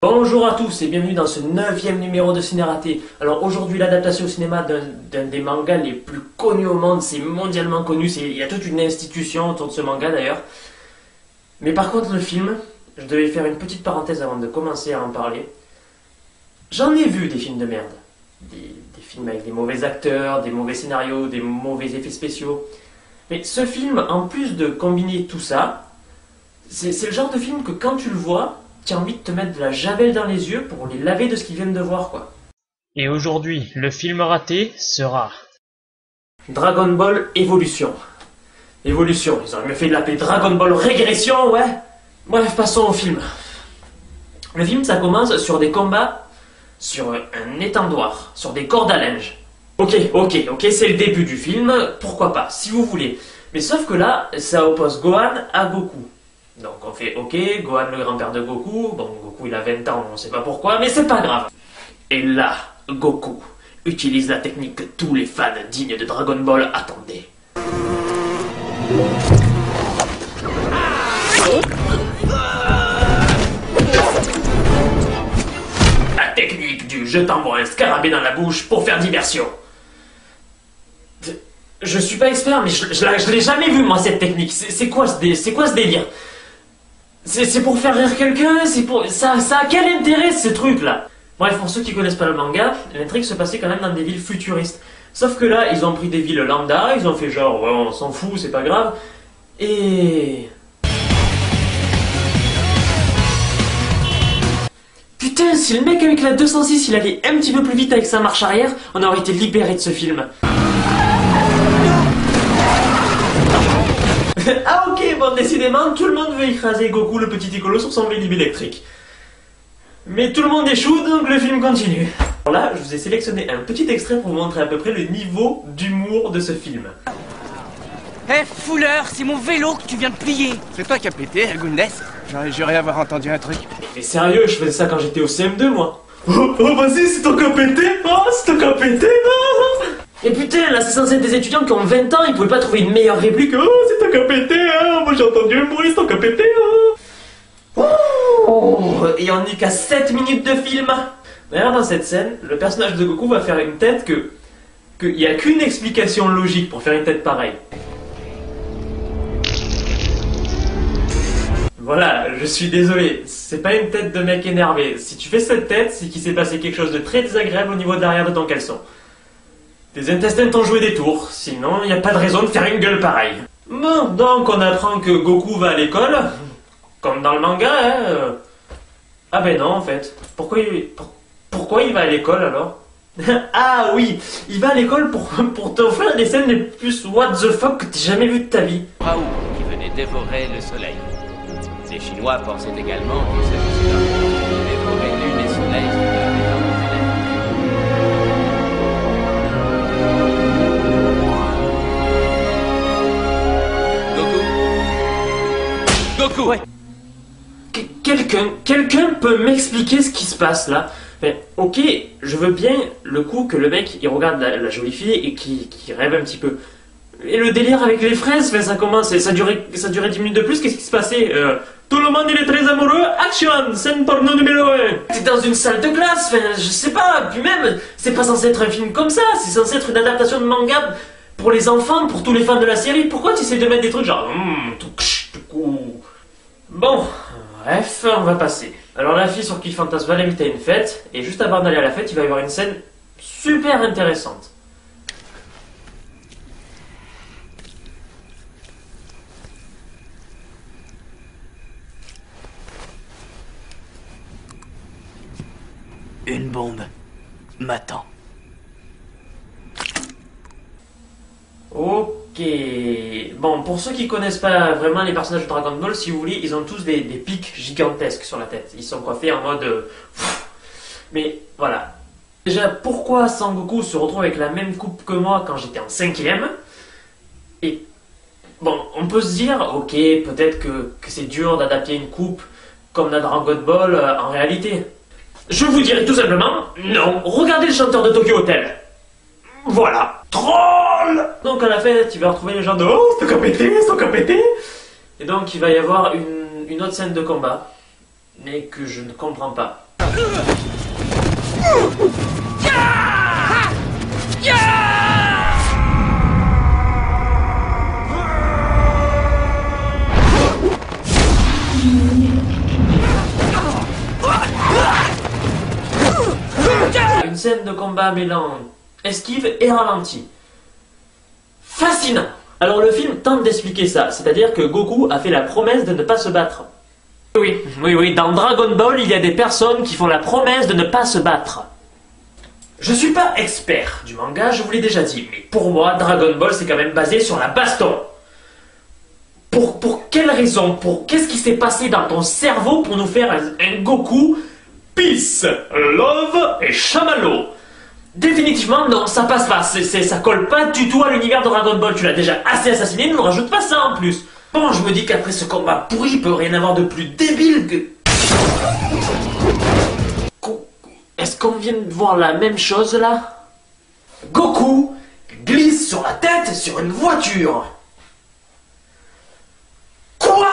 Bonjour à tous et bienvenue dans ce 9e numéro de Ciné Raté. Alors aujourd'hui l'adaptation au cinéma d'un des mangas les plus connus au monde, c'est mondialement connu, il y a toute une institution autour de ce manga d'ailleurs. Mais par contre le film, je devais faire une petite parenthèse avant de commencer à en parler. J'en ai vu des films de merde. Des films avec des mauvais acteurs, des mauvais scénarios, des mauvais effets spéciaux. Mais ce film, en plus de combiner tout ça, c'est le genre de film que quand tu le vois, tu as envie de te mettre de la javel dans les yeux pour les laver de ce qu'ils viennent de voir, quoi. Et aujourd'hui, le film raté sera Dragon Ball Evolution. Evolution, ils auraient mieux fait de l'appeler Dragon Ball Régression, ouais. Bref, passons au film. Le film, ça commence sur des combats sur un étendoir, sur des cordes à linge. Ok, c'est le début du film, pourquoi pas, si vous voulez. Mais sauf que là, ça oppose Gohan à Goku. Donc on fait ok, Gohan le grand-père de Goku, bon Goku il a 20 ans, on sait pas pourquoi, mais c'est pas grave. Et là, Goku utilise la technique que tous les fans dignes de Dragon Ball attendaient. La technique du je t'envoie un scarabée dans la bouche pour faire diversion. Je suis pas expert, mais je l'ai jamais vu moi cette technique. C'est quoi ce délire? C'est pour faire rire quelqu'un, ça a quel intérêt ce truc là? Bref, pour ceux qui connaissent pas le manga, l'intrigue se passait quand même dans des villes futuristes. Sauf que là, ils ont pris des villes lambda, ils ont fait genre, ouais, on s'en fout, c'est pas grave. Et... Putain, si le mec avec la 206, il allait un petit peu plus vite avec sa marche arrière, on aurait été libéré de ce film. Ah ok, bon décidément, tout le monde veut écraser Goku le petit écolo sur son vélib électrique. Mais tout le monde échoue, donc le film continue. Alors là, je vous ai sélectionné un petit extrait pour vous montrer à peu près le niveau d'humour de ce film. Hé, fouleur, c'est mon vélo que tu viens de plier. C'est toi qui as pété, Gundes? J'aurais juré avoir entendu un truc. Mais sérieux, je faisais ça quand j'étais au CM2 moi. Oh vas-y, c'est toi qui as pété. Oh, c'est toi qui as pété. Oh. Et putain, là c'est censé être des étudiants qui ont 20 ans, ils pouvaient pas trouver une meilleure réplique. Oh, c'est toi qui as pété, hein. Moi j'ai entendu un bruit, c'est toi qui as pété, hein. Oh, et on n'est qu'à 7 minutes de film. D'ailleurs, dans cette scène, le personnage de Goku va faire une tête qu'il n'y a qu'une explication logique pour faire une tête pareille. Voilà, je suis désolé, c'est pas une tête de mec énervé. Si tu fais cette tête, c'est qu'il s'est passé quelque chose de très désagréable au niveau de l'arrière de ton caleçon. Tes intestins t'ont joué des tours, sinon il n'y a pas de raison de faire une gueule pareille. Bon, donc on apprend que Goku va à l'école, comme dans le manga, hein. Ah ben non en fait, pourquoi il va à l'école alors? Ah oui, il va à l'école pour t'offrir les scènes les plus what the fuck que t'aies jamais vues de ta vie. Raoult qui venait dévorer le soleil. Les Chinois pensaient également qu'il s'agissait d'un monstre qui dévorait lune et soleil sous leur énorme fenêtre. Goku. Ouais. Quelqu'un peut m'expliquer ce qui se passe là? Mais ok, je veux bien le coup que le mec il regarde la jolie fille et qui rêve un petit peu. Et le délire avec les fraises, ça commence, ça durait 10 minutes de plus, qu'est-ce qui se passait? Tout le monde il est très amoureux, action, scène porno numéro 1. T'es dans une salle de classe, je sais pas, puis même, c'est pas censé être un film comme ça, c'est censé être une adaptation de manga pour les enfants, pour tous les fans de la série. Pourquoi tu essaies de mettre des trucs genre, tout coup. Bon, bref, on va passer. Alors la fille sur qui fantasme va l'inviter à une fête, et juste avant d'aller à la fête, il va y avoir une scène super intéressante. Une bombe m'attend. Ok. Bon, pour ceux qui connaissent pas vraiment les personnages de Dragon Ball, si vous voulez, ils ont tous des pics gigantesques sur la tête. Ils sont coiffés en mode... Mais voilà. Déjà, pourquoi Sangoku se retrouve avec la même coupe que moi quand j'étais en 5e? Et bon, on peut se dire, ok, peut-être que c'est dur d'adapter une coupe comme dans Dragon Ball en réalité. Je vous dirais tout simplement, non. Regardez le chanteur de Tokyo Hotel. Voilà. Troll. Donc à la fête, il va retrouver les gens de oh, c'est ton pété. Et donc il va y avoir une autre scène de combat, mais que je ne comprends pas. Une scène de combat mêlant esquive et ralenti. Fascinant! Alors le film tente d'expliquer ça, c'est-à-dire que Goku a fait la promesse de ne pas se battre. Oui, dans Dragon Ball, il y a des personnes qui font la promesse de ne pas se battre. Je suis pas expert du manga, je vous l'ai déjà dit, mais pour moi, Dragon Ball c'est quand même basé sur la baston. Pour quelle raison? Qu'est-ce qui s'est passé dans ton cerveau pour nous faire un Goku Peace, Love et Chamallow? Définitivement, non, ça passe pas. Ça colle pas du tout à l'univers de Dragon Ball. Tu l'as déjà assez assassiné, ne nous rajoute pas ça en plus. Bon, je me dis qu'après ce combat pourri, il peut rien avoir de plus débile que... Est-ce qu'on vient de voir la même chose là? Goku glisse sur la tête sur une voiture. Quoi?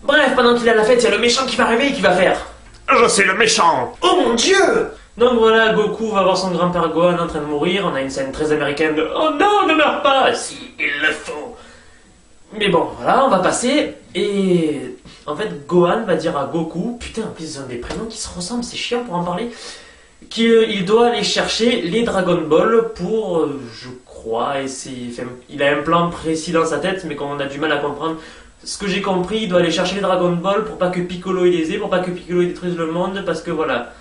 Bref, pendant qu'il est à la fête, il y a le méchant qui va arriver et qui va faire... Je suis le méchant. Oh mon dieu! Donc voilà, Goku va voir son grand-père Gohan en train de mourir. On a une scène très américaine de « Oh non, ne meurs pas !» Si, il le faut. Mais bon, voilà, on va passer. Et en fait, Gohan va dire à Goku, putain, en plus ils ont des prénoms qui se ressemblent, c'est chiant pour en parler, qu'il doit aller chercher les Dragon Ball pour, je crois, il a un plan précis dans sa tête, mais qu'on a du mal à comprendre. Ce que j'ai compris, il doit aller chercher les Dragon Ball pour pas que Piccolo il les ait, pour pas que Piccolo il détruise le monde, parce que voilà.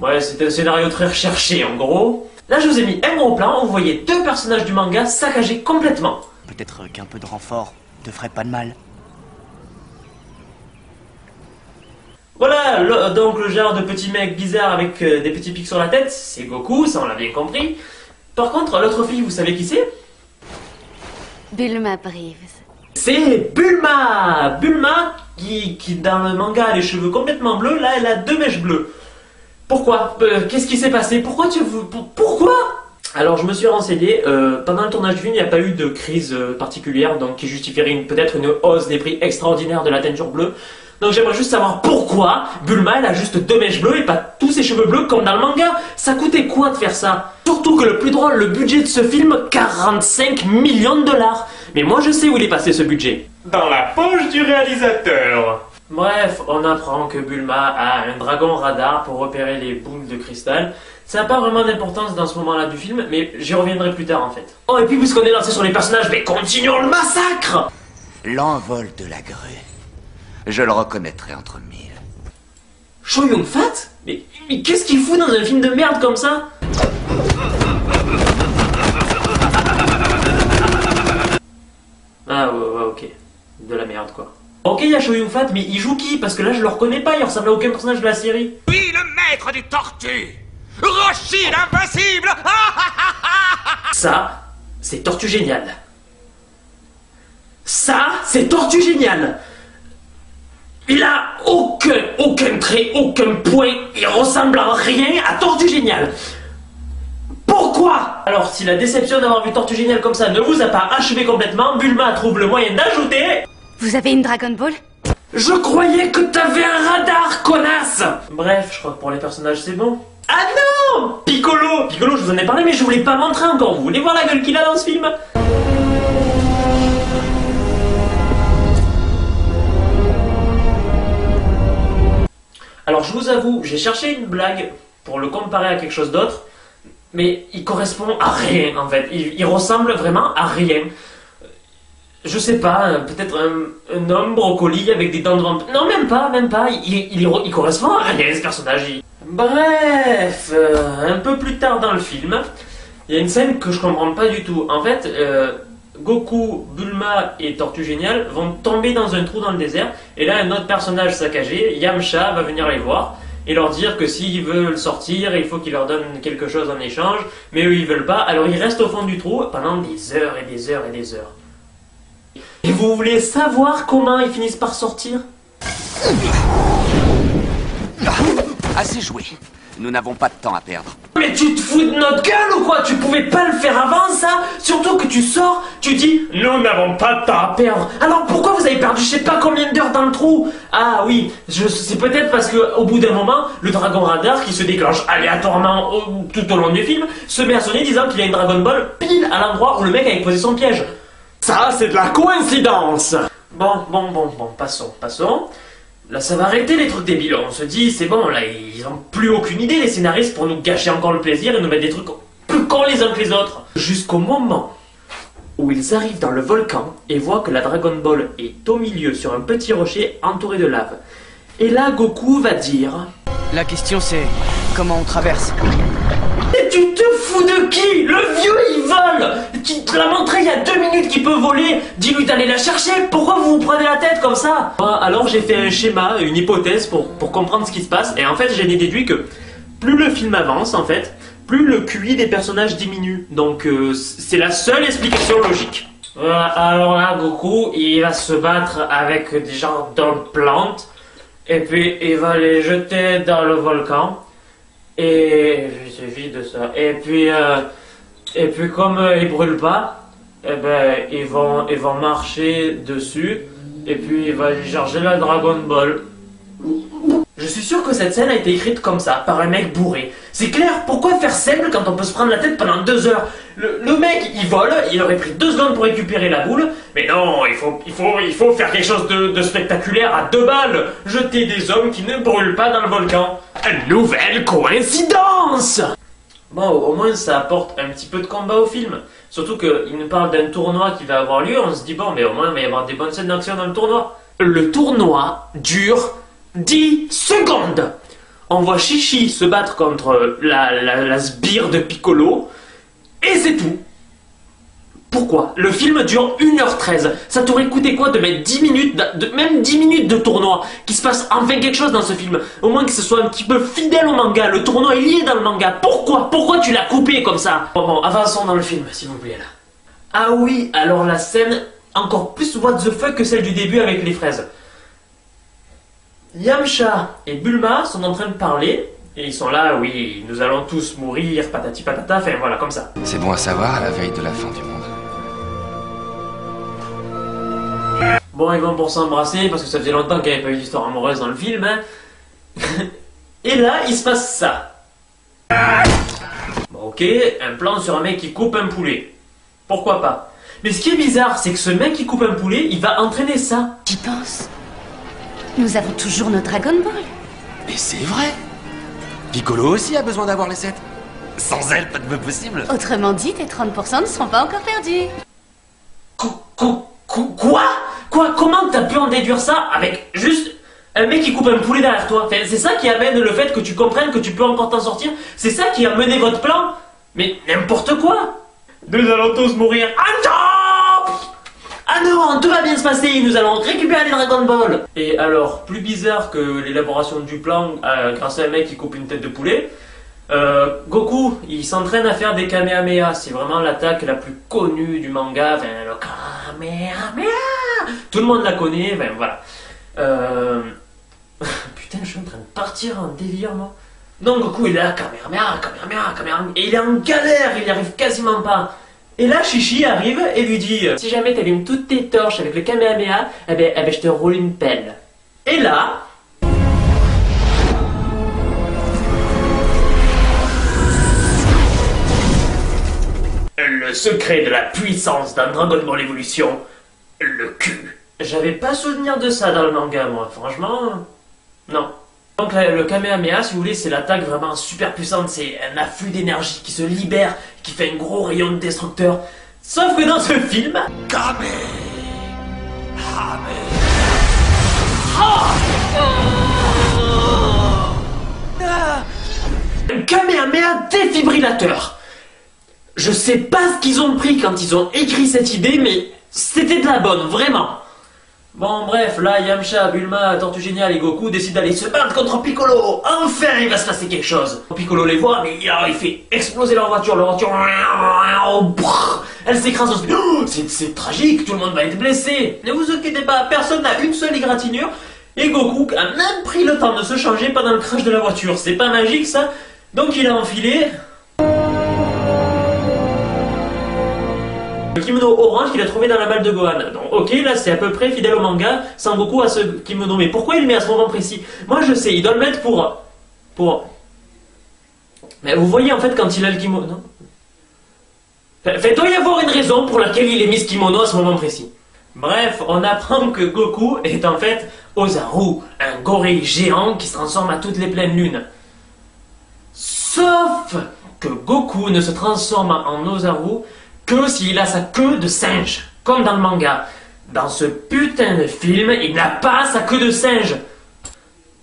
Ouais, c'est un scénario très recherché en gros. Là je vous ai mis un gros plan où vous voyez deux personnages du manga saccagés complètement. Peut-être qu'un peu de renfort te ferait pas de mal. Voilà, donc le genre de petit mec bizarre avec des petits pics sur la tête, c'est Goku, ça on l'a bien compris. Par contre, l'autre fille, vous savez qui c'est? Bulma Brives. C'est Bulma! Bulma qui dans le manga a les cheveux complètement bleus, là elle a deux mèches bleues. Pourquoi? Qu'est-ce qui s'est passé? Pourquoi pourquoi? Alors je me suis renseigné, pendant le tournage du film il n'y a pas eu de crise particulière, donc qui justifierait peut-être une hausse des prix extraordinaire de la teinture bleue. Donc j'aimerais juste savoir pourquoi Bulma elle a juste deux mèches bleues et pas tous ses cheveux bleus comme dans le manga. Ça coûtait quoi de faire ça? Surtout que le plus drôle, le budget de ce film, 45 millions de dollars. Mais moi je sais où il est passé ce budget. Dans la poche du réalisateur. Bref, on apprend que Bulma a un dragon radar pour repérer les boules de cristal. Ça n'a pas vraiment d'importance dans ce moment-là du film, mais j'y reviendrai plus tard en fait. Oh et puis puisqu'on est lancé sur les personnages, mais continuons le massacre! L'envol de la grue. Je le reconnaîtrai entre mille. Chow Yun-fat? Mais qu'est-ce qu'il fout dans un film de merde comme ça? Ah ouais, ok. De la merde quoi. Ok, il y a Chow Yun-fat, mais il joue qui? Parce que là je le reconnais pas, il ressemble à aucun personnage de la série. Oui, le maître des tortues, Roshi l'invincible. Ça, c'est Tortue Géniale. Ça, c'est Tortue Géniale. Il a aucun trait, aucun point, il ressemble à rien à Tortue Géniale. Pourquoi? Alors, si la déception d'avoir vu Tortue Géniale comme ça ne vous a pas achevé complètement, Bulma trouve le moyen d'ajouter... Vous avez une Dragon Ball? Je croyais que t'avais un radar, connasse! Bref, je crois que pour les personnages c'est bon. Ah non! Piccolo! Piccolo, je vous en ai parlé, mais je vous l'ai pas montré encore. Vous voulez voir la gueule qu'il a dans ce film? Alors je vous avoue, j'ai cherché une blague pour le comparer à quelque chose d'autre, mais il correspond à rien en fait. Il ressemble vraiment à rien. Je sais pas, peut-être un homme brocoli avec des dents de vampire. Non, même pas. Il correspond à rien ce personnage. Bref, un peu plus tard dans le film, il y a une scène que je comprends pas du tout. En fait, Goku, Bulma et Tortue Géniale vont tomber dans un trou dans le désert. Et là, un autre personnage saccagé, Yamcha, va venir les voir et leur dire que s'ils veulent sortir, il faut qu'ils leur donnent quelque chose en échange. Mais eux, ils veulent pas. Alors ils restent au fond du trou pendant des heures et des heures et des heures. Et vous voulez savoir comment ils finissent par sortir? Assez joué. Nous n'avons pas de temps à perdre. Mais tu te fous de notre gueule ou quoi? Tu pouvais pas le faire avant ça? Surtout que tu sors, tu dis nous n'avons pas de temps à perdre. Alors pourquoi vous avez perdu je sais pas combien d'heures dans le trou? Ah oui, c'est peut-être parce que au bout d'un moment, le Dragon Radar qui se déclenche aléatoirement tout au long du film se met à sonner disant qu'il y a une Dragon Ball pile à l'endroit où le mec avait posé son piège. Ça c'est de la coïncidence. Bon, passons. Là, ça va arrêter les trucs débiles. On se dit, c'est bon, là, ils ont plus aucune idée, les scénaristes, pour nous gâcher encore le plaisir et nous mettre des trucs plus cons les uns que les autres. Jusqu'au moment où ils arrivent dans le volcan et voient que la Dragon Ball est au milieu sur un petit rocher entouré de lave. Et là, Goku va dire... La question c'est comment on traverse. Et tu te fous de qui? Le vieux il vole! Qui te l'a montré il y a 2 minutes qu'il peut voler! Dis-lui d'aller la chercher! Pourquoi vous vous prenez la tête comme ça? Alors j'ai fait un schéma, une hypothèse pour comprendre ce qui se passe, et en fait j'ai déduit que plus le film avance en fait, plus le QI des personnages diminue. Donc c'est la seule explication logique. Alors là Goku il va se battre avec des gens dans le plantes, et puis il va les jeter dans le volcan. Et il suffit de ça. Et puis comme ils brûlent pas, eh ben ils vont marcher dessus. Et puis il va charger la Dragon Ball. Je suis sûr que cette scène a été écrite comme ça, par un mec bourré. C'est clair, pourquoi faire simple quand on peut se prendre la tête pendant 2 heures? Le mec, il vole, il aurait pris 2 secondes pour récupérer la boule. Mais non, il faut faire quelque chose de spectaculaire à 2 balles. Jeter des hommes qui ne brûlent pas dans le volcan. Une nouvelle coïncidence! Bon, au moins ça apporte un petit peu de combat au film. Surtout qu'il nous parle d'un tournoi qui va avoir lieu, on se dit bon, mais au moins il va y avoir des bonnes scènes d'action dans le tournoi. Le tournoi dure 10 secondes. On voit Chichi se battre contre la sbire de Piccolo, et c'est tout. Pourquoi? Le film dure 1h13. Ça t'aurait coûté quoi de mettre 10 minutes, même 10 minutes de tournoi, qu'il se passe enfin quelque chose dans ce film? Au moins que ce soit un petit peu fidèle au manga. Le tournoi est lié dans le manga. Pourquoi tu l'as coupé comme ça? Bon, avançons dans le film, s'il vous plaît, là. Ah oui, alors la scène, encore plus what the fuck que celle du début avec les fraises. Yamcha et Bulma sont en train de parler, et ils sont là, oui, nous allons tous mourir, patati patata, enfin voilà, comme ça. C'est bon à savoir à la veille de la fin du monde. Bon, ils vont pour s'embrasser, parce que ça faisait longtemps qu'il n'y avait pas eu d'histoire amoureuse dans le film, hein. Et là, il se passe ça. Bon, ok, un plan sur un mec qui coupe un poulet. Pourquoi pas? Mais ce qui est bizarre, c'est que ce mec qui coupe un poulet, il va entraîner ça. J'y pense. Nous avons toujours nos Dragon Ball. Mais c'est vrai! Piccolo aussi a besoin d'avoir les 7. Sans elle, pas de vœux possible. Autrement dit, tes 30% ne seront pas encore perdus. Quoi? Comment t'as pu en déduire ça avec juste un mec qui coupe un poulet derrière toi? Enfin, c'est ça qui amène le fait que tu comprennes que tu peux encore t'en sortir? C'est ça qui a mené votre plan? Mais n'importe quoi! Nous allons tous mourir. Ah non, tout va bien se passer, nous allons récupérer les Dragon Ball. Et alors, plus bizarre que l'élaboration du plan grâce à un mec qui coupe une tête de poulet, Goku, il s'entraîne à faire des Kamehameha. C'est vraiment l'attaque la plus connue du manga. Enfin, le Kamehameha. Tout le monde la connaît, enfin voilà. Putain, je suis en train de partir en délire, moi. Non, Goku, il est là, Kamehameha. Et il est en galère, il n'y arrive quasiment pas. Et là, Chichi arrive et lui dit si jamais t'allumes toutes tes torches avec le Kamehameha, eh ben, je te roule une pelle. Et là... Le secret de la puissance d'un Dragon Ball Evolution, le cul. J'avais pas souvenir de ça dans le manga, moi. Franchement, non. Donc le Kamehameha, si vous voulez, c'est l'attaque vraiment super puissante. C'est un afflux d'énergie qui se libère, qui fait un gros rayon de destructeur. Sauf que dans ce film... Un Kamehameha défibrillateur. Je sais pas ce qu'ils ont pris quand ils ont écrit cette idée, mais c'était de la bonne, vraiment. Bon, bref, là, Yamcha, Bulma, Tortue Géniale et Goku décident d'aller se battre contre Piccolo. Enfin, il va se passer quelque chose. Piccolo les voit, mais il fait exploser leur voiture. Elle s'écrase. Oh, c'est tragique, tout le monde va être blessé. Ne vous inquiétez pas, personne n'a une seule égratignure. Et Goku a même pris le temps de se changer pendant le crash de la voiture. C'est pas magique ça? Donc il a enfilé le kimono orange qu'il a trouvé dans la malle de Gohan. Donc ok, là c'est à peu près fidèle au manga, sans Goku à ce kimono. Mais pourquoi il le met à ce moment précis? Moi je sais, il doit le mettre pour... Mais vous voyez en fait quand il a le kimono... Non, il doit y avoir une raison pour laquelle il a mis ce kimono à ce moment précis. Bref, on apprend que Goku est en fait Ozaru, un gorille géant qui se transforme à toutes les pleines lunes. Sauf que Goku ne se transforme en Ozaru que s'il a sa queue de singe, comme dans le manga. Dans ce putain de film, il n'a pas sa queue de singe.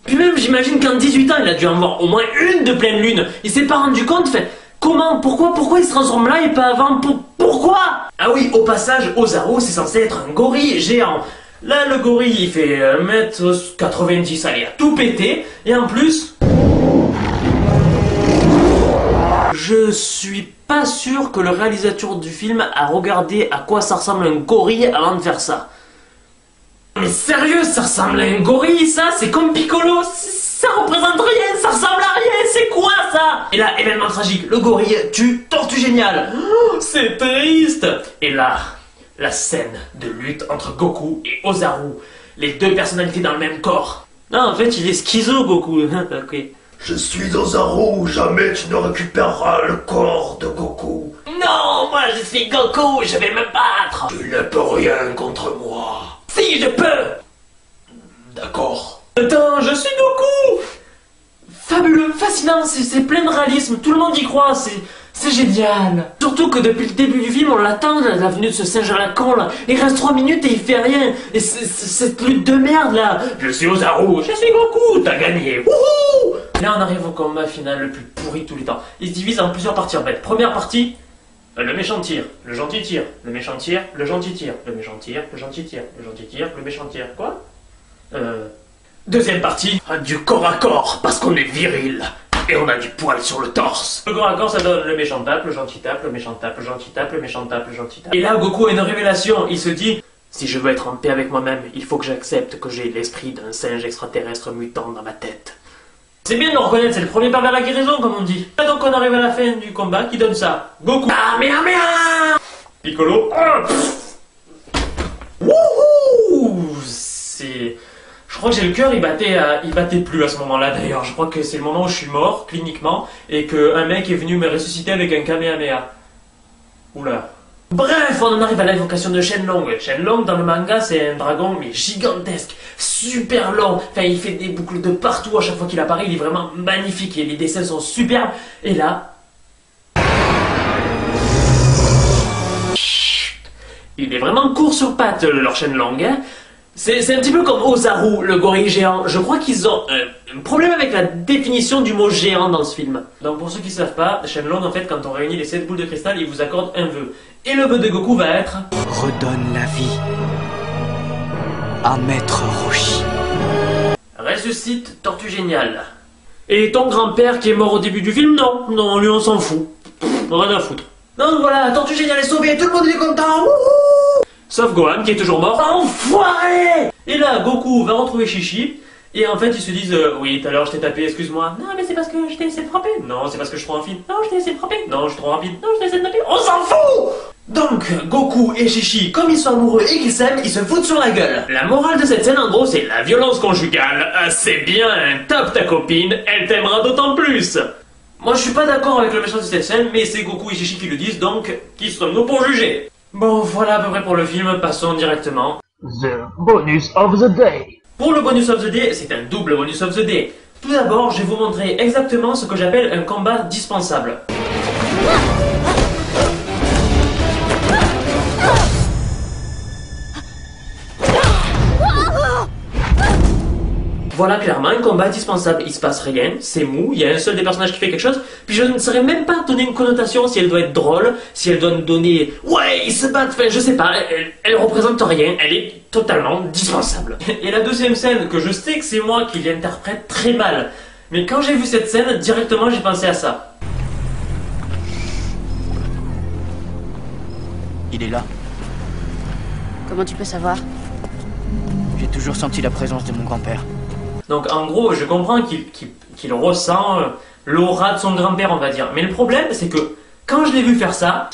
Puis même, j'imagine qu'en 18 ans, il a dû en avoir au moins une de pleine lune. Il s'est pas rendu compte, fait... Comment? Pourquoi il se transforme là et pas avant? Pourquoi? Ah oui, au passage, Ozaru, c'est censé être un gorille géant. Là, le gorille, il fait 1m90, allez, à tout péter. Et en plus... Je suis pas sûr que le réalisateur du film a regardé à quoi ça ressemble un gorille avant de faire ça. Mais sérieux, ça ressemble à un gorille, ça? C'est comme Piccolo, ça représente rien, ça ressemble à rien, c'est quoi ça? Et là, événement tragique, le gorille tue Tortue Géniale. Oh, c'est triste. Et là, la scène de lutte entre Goku et Ozaru, les deux personnalités dans le même corps. Non, en fait, il est schizo, Goku. Ok. Je suis Ozaru, jamais tu ne récupéreras le corps de Goku. Non, moi je suis Goku, je vais me battre. Tu ne peux rien contre moi. Si, je peux. D'accord. Attends, je suis Goku. Fabuleux, fascinant, c'est plein de réalisme, tout le monde y croit, c'est génial. Surtout que depuis le début du film, on l'attend, la venue de ce singe à la con là. Il reste 3 minutes et il fait rien. Et cette lutte de merde là. Je suis Ozaru, je suis Goku, t'as gagné. Wouhou! Là on arrive au combat final le plus pourri de tous les temps. Il se divise en plusieurs parties en fait. Première partie, le méchant tire, le gentil tire, le méchant tire, le gentil tire, le méchant tire, le gentil tire, le gentil tire, le méchant tire. Quoi? Deuxième partie, du corps à corps, parce qu'on est viril. Et on a du poil sur le torse. Le corps à corps, ça donne le méchant tape, le gentil tape, le méchant tape, le gentil tape, le méchant tape, le gentil tape. Et là, Goku a une révélation. Il se dit, si je veux être en paix avec moi-même, il faut que j'accepte que j'ai l'esprit d'un singe extraterrestre mutant dans ma tête. C'est bien de le reconnaître, c'est le premier pas vers la guérison, comme on dit. Et donc on arrive à la fin du combat qui donne ça. Goku. Ah, merde. Piccolo. Wouhou. C'est... Je crois que j'ai le cœur, il battait plus à ce moment-là d'ailleurs. Je crois que c'est le moment où je suis mort, cliniquement, et qu'un mec est venu me ressusciter avec un Kamehameha. Oula. Bref, on en arrive à l'invocation de Shenlong. Shenlong, dans le manga, c'est un dragon, mais gigantesque, super long. Enfin, il fait des boucles de partout à chaque fois qu'il apparaît, il est vraiment magnifique, et les dessins sont superbes. Et là... il est vraiment court sur pattes, leur Shenlong, hein. C'est un petit peu comme Ozaru, le gorille géant. Je crois qu'ils ont un problème avec la définition du mot géant dans ce film. Donc pour ceux qui ne savent pas, Shenlong, en fait, quand on réunit les 7 boules de cristal, il vous accorde un vœu. Et le vœu de Goku va être... Redonne la vie à Maître Roshi. Ressuscite Tortue Géniale. Et ton grand-père qui est mort au début du film, non, lui on s'en fout. Rien à foutre. Donc voilà, Tortue Géniale est sauvée, tout le monde est content. Wouhou! Sauf Gohan qui est toujours mort. Enfoiré! Et là, Goku va retrouver Chi-Chi. Et en fait, ils se disent oui, tout à l'heure je t'ai tapé, excuse-moi. Non, mais c'est parce que je t'ai essayé de frapper. Non, c'est parce que je suis trop rapide. Non, je t'ai essayé de frapper. Non, je suis trop rapide. Non, je t'ai essayé de taper. On s'en fout! Donc, Goku et Chi-Chi, comme ils sont amoureux et qu'ils s'aiment, ils se foutent sur la gueule. La morale de cette scène, en gros, c'est la violence conjugale. C'est bien, tape ta copine, elle t'aimera d'autant plus. Moi, je suis pas d'accord avec le méchant de cette scène, mais c'est Goku et Chi-Chi qui le disent, donc, qui sommes-nous pour juger? Bon, voilà à peu près pour le film, passons directement. The bonus of the day. Pour le bonus of the day, c'est un double bonus of the day. Tout d'abord, je vais vous montrer exactement ce que j'appelle un combat dispensable. Voilà clairement un combat dispensable, il se passe rien, c'est mou, il y a un seul des personnages qui fait quelque chose, puis je ne saurais même pas donner une connotation si elle doit être drôle, si elle doit nous donner « ouais, ils se battent », enfin je sais pas, elle représente rien, elle est totalement dispensable. Et la deuxième scène, que je sais que c'est moi qui l'interprète très mal, mais quand j'ai vu cette scène, directement j'ai pensé à ça. Il est là. Comment tu peux savoir? J'ai toujours senti la présence de mon grand-père. Donc en gros, je comprends qu'il ressent l'aura de son grand-père, on va dire. Mais le problème, c'est que quand je l'ai vu faire ça,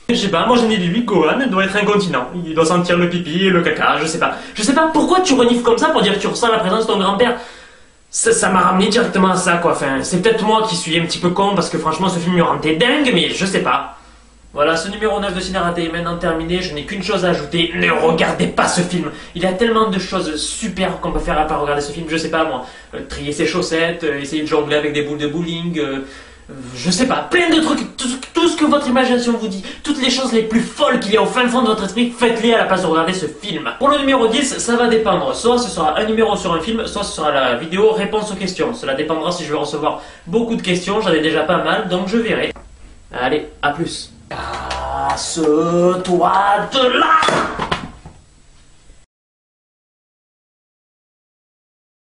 je sais pas, moi j'en ai dit lui, Gohan doit être incontinent. Il doit sentir le pipi et le caca, je sais pas. Je sais pas pourquoi tu renifles comme ça pour dire que tu ressens la présence de ton grand-père. Ça m'a ramené directement à ça, quoi. Enfin, c'est peut-être moi qui suis un petit peu con parce que franchement ce film me rendait dingue, mais je sais pas. Voilà, ce numéro 9 de Ciné Raté est maintenant terminé, je n'ai qu'une chose à ajouter, ne regardez pas ce film. Il y a tellement de choses super qu'on peut faire à part regarder ce film, je sais pas moi, trier ses chaussettes, essayer de jongler avec des boules de bowling, je sais pas, plein de trucs, tout ce que votre imagination vous dit, toutes les choses les plus folles qu'il y a au fin fond de votre esprit, faites-les à la place de regarder ce film. Pour le numéro 10, ça va dépendre, soit ce sera un numéro sur un film, soit ce sera la vidéo réponse aux questions. Cela dépendra si je vais recevoir beaucoup de questions, j'en ai déjà pas mal, donc je verrai. Allez, à plus. Casse-toi de là!